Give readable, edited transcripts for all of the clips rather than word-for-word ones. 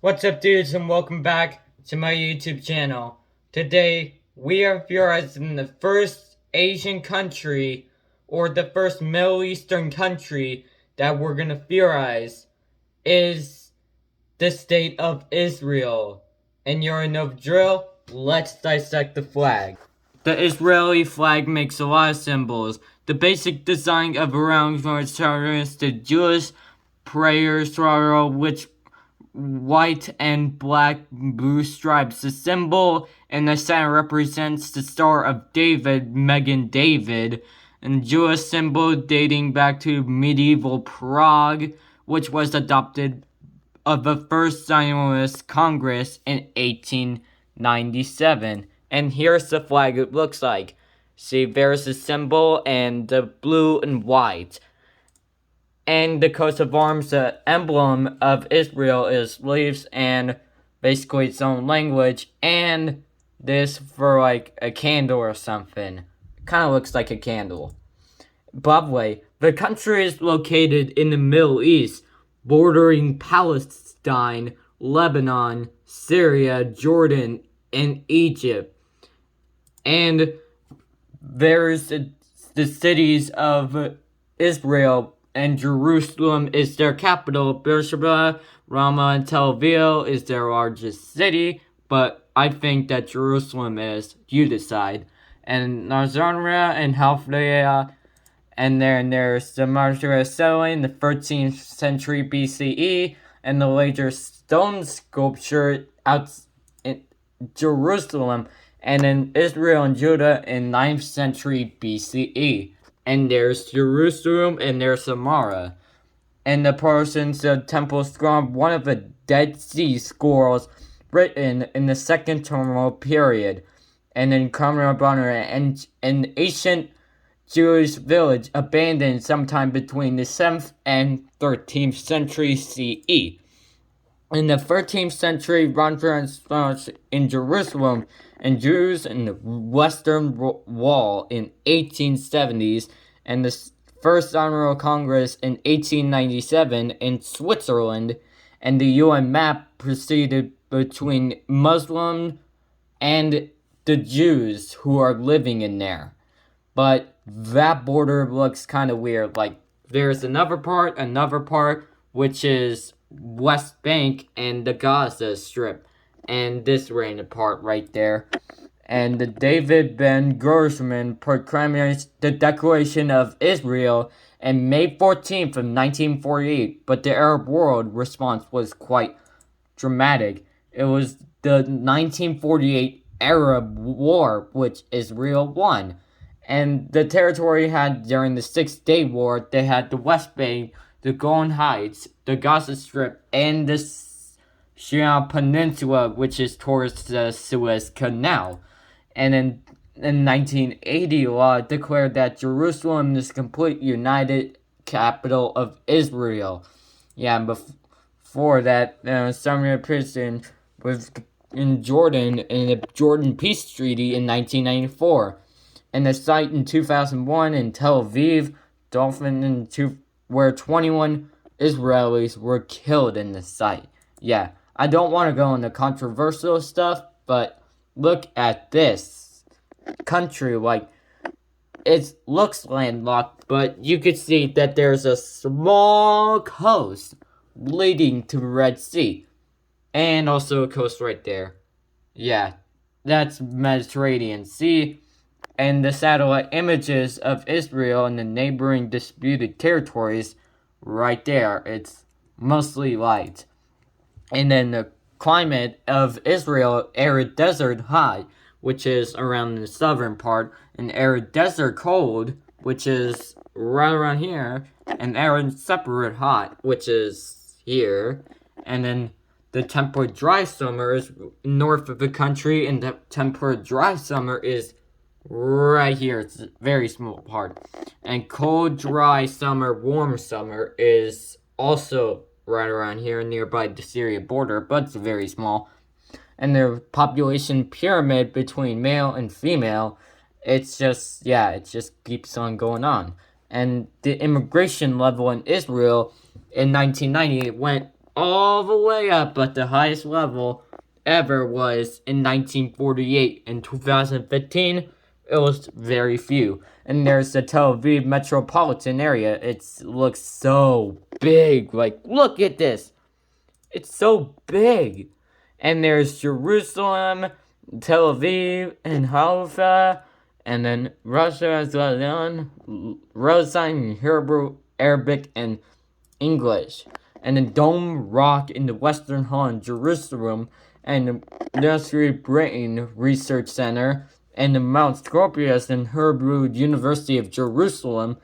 What's up, dudes, and welcome back to my YouTube channel. Today, we are theorizing the first Asian country, or the first Middle Eastern country that we're gonna theorize is the state of Israel. And you're in no drill, let's dissect the flag. The Israeli flag makes a lot of symbols. The basic design of around is the Jewish prayer sorrow, which white and black blue stripes. The symbol in the center represents the Star of David, Megan David, and Jewish symbol dating back to medieval Prague, which was adopted of the First Zionist Congress in 1897. And here's the flag it looks like. See, there's the symbol and the blue and white. And the coat of arms, the emblem of Israel is leaves and basically its own language. And this for like a candle or something. Kind of looks like a candle. By the way, the country is located in the Middle East, bordering Palestine, Lebanon, Syria, Jordan, and Egypt. And there's the cities of Israel, and Jerusalem is their capital. Beersheba, Ramah, and Tel Aviv is their largest city, but I think that Jerusalem is. You decide. And Nazaria and Halfleah, and then there's the Martyr settlement in the 13th century BCE, and the later stone sculpture out in Jerusalem, and in Israel and Judah in 9th century BCE. And there's Jerusalem, and there's Samaria. And the Persians, the temple scroll, one of the Dead Sea Scrolls written in the Second Temporal period. And then Qumran, an ancient Jewish village abandoned sometime between the 7th and 13th century CE. In the 13th century, Ronfrance in Jerusalem, and Jews in the Western Wall in 1870s, and the First Honorable Congress in 1897 in Switzerland, and the UN map proceeded between Muslim and the Jews who are living in there. But that border looks kind of weird. Like, there's another part, which is West Bank and the Gaza Strip, and this random part right there. And the David Ben Gurion proclaimed the Declaration of Israel on May 14th of 1948, but the Arab world response was quite dramatic. It was the 1948 Arab War, which Israel won. And the territory had, during the 6-Day War, they had the West Bank, the Golan Heights, the Gaza Strip, and the Sinai Peninsula, which is towards the Suez Canal. And in 1980, law declared that Jerusalem is the complete united capital of Israel. Yeah, before that, Summer prison was in Jordan in the Jordan Peace Treaty in 1994. And the site in 2001 in Tel Aviv, where 21 Israelis were killed in the site. Yeah, I don't want to go into controversial stuff, but look at this country. Like, it looks landlocked, but you can see that there's a small coast leading to the Red Sea. And also a coast right there. Yeah, that's Mediterranean Sea. And the satellite images of Israel and the neighboring disputed territories right there. It's mostly light. And then the climate of Israel, arid desert high, which is around the southern part, and arid desert cold, which is right around here, and arid separate hot, which is here. And then the temperate dry summer is north of the country, and the temperate dry summer is right here. It's a very small part. And cold, dry summer, warm summer is also right around here nearby the Syria border, but it's very small. And the population pyramid between male and female, it's just, yeah, it just keeps on going on. And the immigration level in Israel in 1990 went all the way up, but the highest level ever was in 1948. In 2015, it was very few. And there's the Tel Aviv metropolitan area. It looks so big. Like, look at this. It's so big. And there's Jerusalem, Tel Aviv, and Haifa, and then Russia, Roseine, Hebrew, Arabic, and English. And then Dome Rock in the Western Hall in Jerusalem, and the Nursery Britain Research Center, and the Mount Scorpius and Hebrew University of Jerusalem.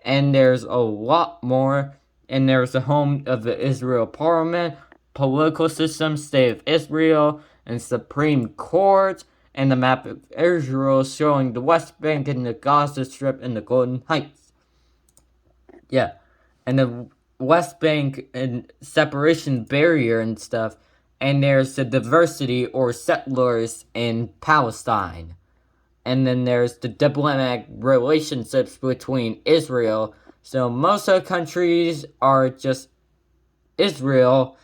And there's a lot more. And there's the home of the Israel Parliament, political system, state of Israel, and Supreme Court, and the map of Israel showing the West Bank and the Gaza Strip and the Golden Heights. Yeah, and the West Bank and separation barrier and stuff, and there's the diversity or settlers in Palestine. And then there's the diplomatic relationships between Israel. So most of the countries are just Israel,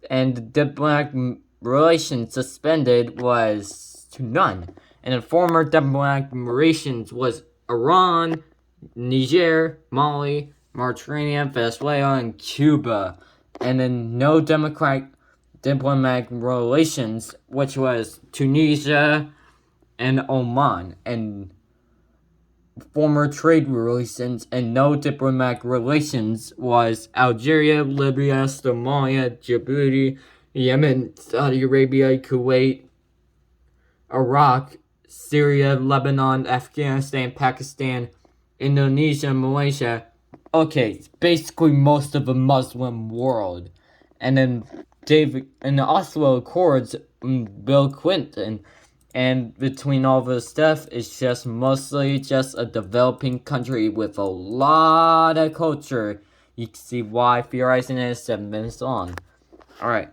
and the diplomatic relations suspended was to none. And the former diplomatic relations was Iran, Niger, Mali, Mauritania, Venezuela, and Cuba. And then no diplomatic relations, which was Tunisia and Oman. And former trade relations and no diplomatic relations was Algeria, Libya, Somalia, Djibouti, Yemen, Saudi Arabia, Kuwait, Iraq, Syria, Lebanon, Afghanistan, Pakistan, Indonesia, Malaysia. Okay, basically most of the Muslim world. And then in the Oslo Accords, Bill Clinton. And between all this stuff, it's just mostly just a developing country with a lot of culture. You can see why theorizing is 7 minutes long. Alright,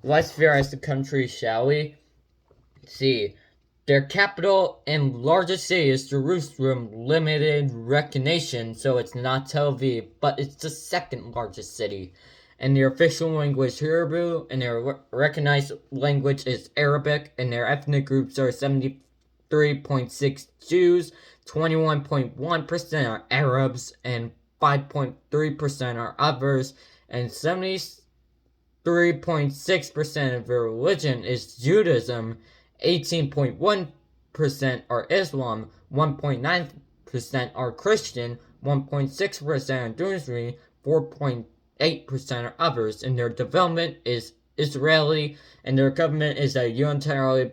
let's theorize the country, shall we? See, their capital and largest city is Jerusalem, limited recognition, so it's not Tel Aviv, but it's the second largest city. And their official language is Hebrew, and their recognized language is Arabic, and their ethnic groups are 73.6 Jews, 21.1% are Arabs, and 5.3% are others, and 73.6% of their religion is Judaism, 18.1% are Islam, 1.9% are Christian, 1.6% are Druze, 4.8% are others, and their development is Israeli, and their government is a unitarily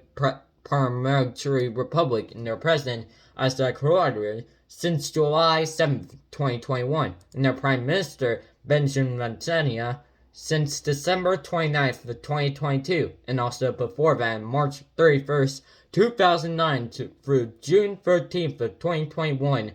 parliamentary republic, and their president is the Croatian since July 7th, 2021, and their prime minister, Benjamin Netanyahu, since December 29th of 2022, and also before that, March 31st, 2009 through June 13th of 2021,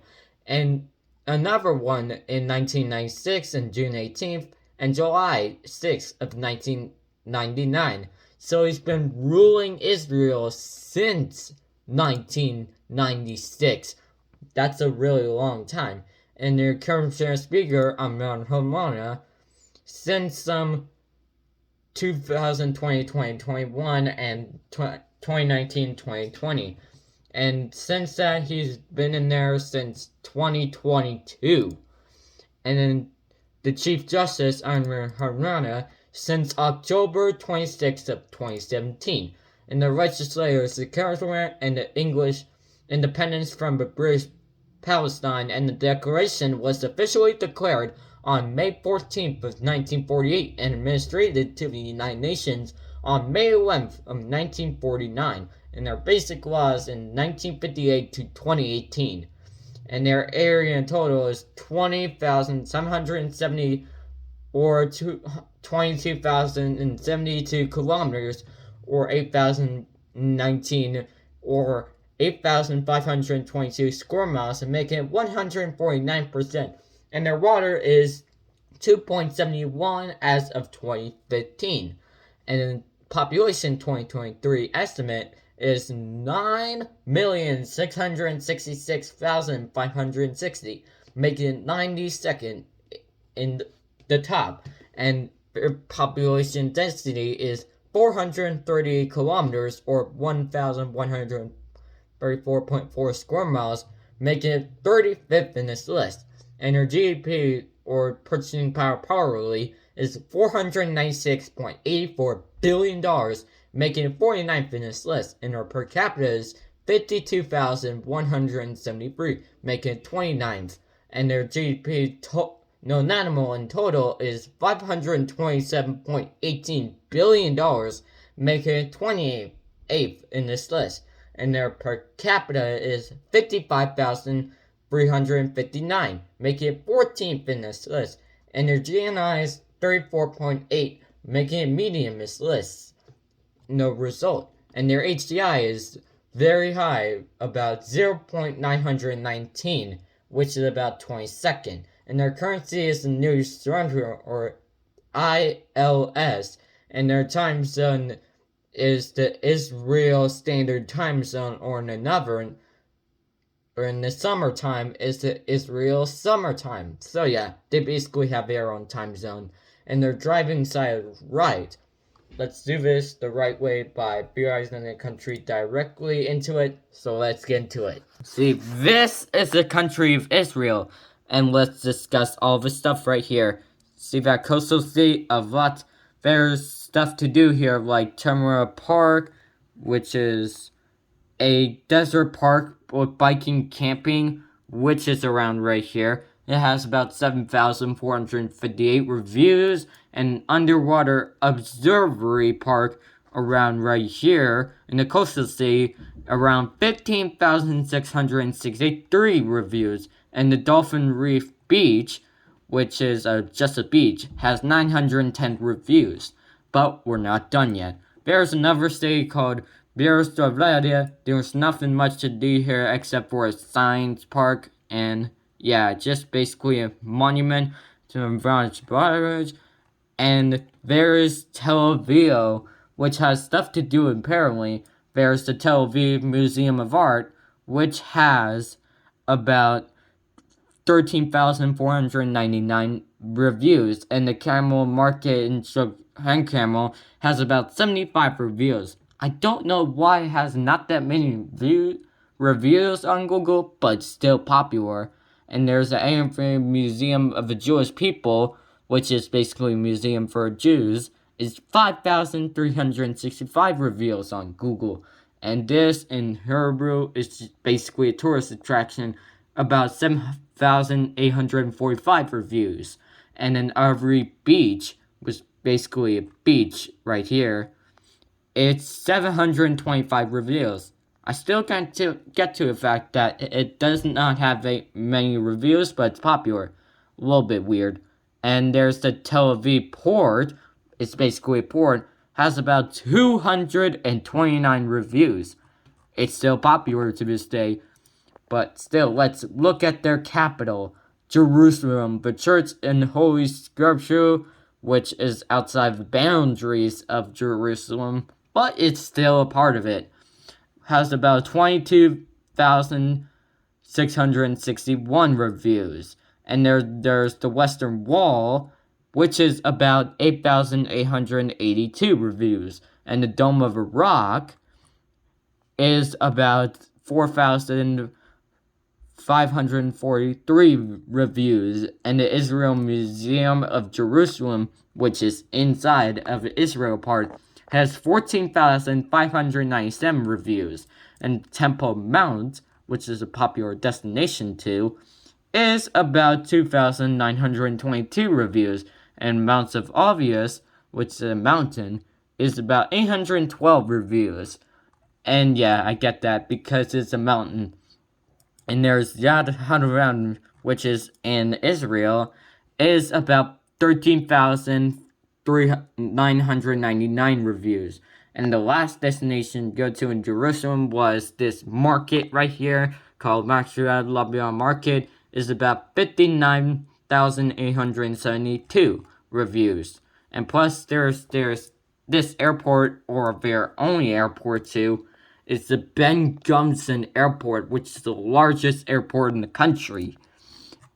and another one in 1996 and June 18th, and July 6th of 1999. So he's been ruling Israel since 1996. That's a really long time. And their current speaker, Amnon Hamana, since 2020, 2021, and 2019, 2020. And since that, he's been in there since 2022. And then the Chief Justice, Amir Harana, since October 26th of 2017. And the legislators, the Congress and the English independence from the British Palestine, and the Declaration was officially declared on May 14th of 1948 and administered to the United Nations on May 11th of 1949, and their basic laws in 1958 to 2018. And their area in total is 20,770 or 22,072 kilometers, or 8,019 or 8,522 square miles, and making it 149%. And their water is 2.71 as of 2015. And the population 2023 estimate is 9,666,560, making it 92nd in the top. And population density is 438 kilometers, or 1,134.4 square miles, making it 35th in this list. And their GDP, or purchasing power hourly, is $496.84 billion, making it 49th in this list. And their per capita is 52,173, making it 29th. And their GDP nominal in total is $527.18 billion, making it 28th in this list. And their per capita is 55,359, making it 14th in this list. And their GNI is 34.8, making it medium in this list. No result. And their HDI is very high, about 0.919, which is about 22nd. And their currency is the New Surrender, or ILS, and their time zone is the Isreal Standard Time Zone, or in another, or in the summertime is the Isreal Summertime. So yeah, they basically have their own time zone, and they're driving side right. Let's do this the right way by theorizing the country directly into it, so let's get into it. See, this is the country of Israel, and let's discuss all the stuff right here. See that coastal city of lot. There's stuff to do here, like Tamara Park, which is a desert park with biking, camping, which is around right here. It has about 7,458 reviews. An underwater observatory park around right here in the coastal city, around 15,663 reviews. And the Dolphin Reef Beach, which is just a beach, has 910 reviews. But we're not done yet. There's another city called Isreal. There's nothing much to do here except for a science park and yeah, just basically a monument to the brothers. And there's Tel Aviv, which has stuff to do apparently. There's the Tel Aviv Museum of Art, which has about 13,499 reviews, and the Camel Market in Hand Camel has about 75 reviews. I don't know why it has not that many reviews on Google, but still popular. And there's the Amphib Museum of the Jewish People, which is basically a museum for Jews, is 5,365 reviews on Google. And this, in Hebrew, is basically a tourist attraction, about 7,845 reviews. And in every beach, was basically a beach right here, it's 725 reviews. I still can't get to the fact that it does not have many reviews, but it's popular. A little bit weird. And there's the Tel Aviv port. It's basically a port. Has about 229 reviews. It's still popular to this day. But still, let's look at their capital, Jerusalem, the church and holy scripture, which is outside the boundaries of Jerusalem, but it's still a part of it. Has about 22,661 reviews. And there's the Western Wall, which is about 8,882 reviews. And the Dome of the Rock is about 4,543 reviews. And the Israel Museum of Jerusalem, which is inside of the Israel part, has 14,597 reviews. And Temple Mount, which is a popular destination too, is about 2,922 reviews. And Mounts of Olives, which is a mountain, is about 812 reviews. And yeah, I get that because it's a mountain. And there's Yad Hadaram, which is in Israel, is about 13,999 reviews. And the last destination to go to in Jerusalem was this market right here called Isreal Market. Is about 59,872 reviews. And plus there's this airport, or their only airport too, is the Ben Gurion Airport, which is the largest airport in the country.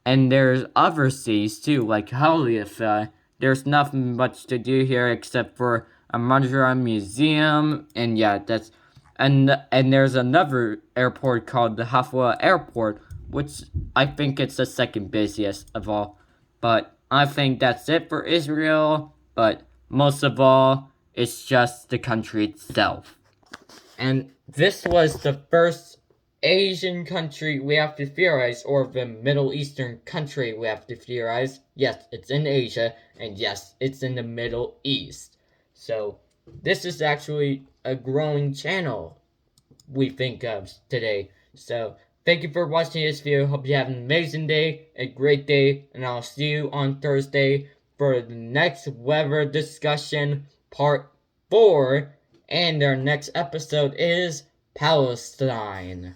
And there's other cities too, like Haifa. there's nothing much to do here except for a Marjoram Museum, and yeah, that's and there's another airport called the Hafwa Airport, which I think it's the second busiest of all. But I think that's it for Israel. But most of all, it's just the country itself. And this was the first Asian country we have to theorize, or the Middle Eastern country we have to theorize. Yes, it's in Asia, and yes, it's in the Middle East. So, this is actually a growing channel we think of today. So, thank you for watching this video. Hope you have an amazing day, a great day, and I'll see you on Thursday for the next weather discussion, part 4. And our next episode is Palestine.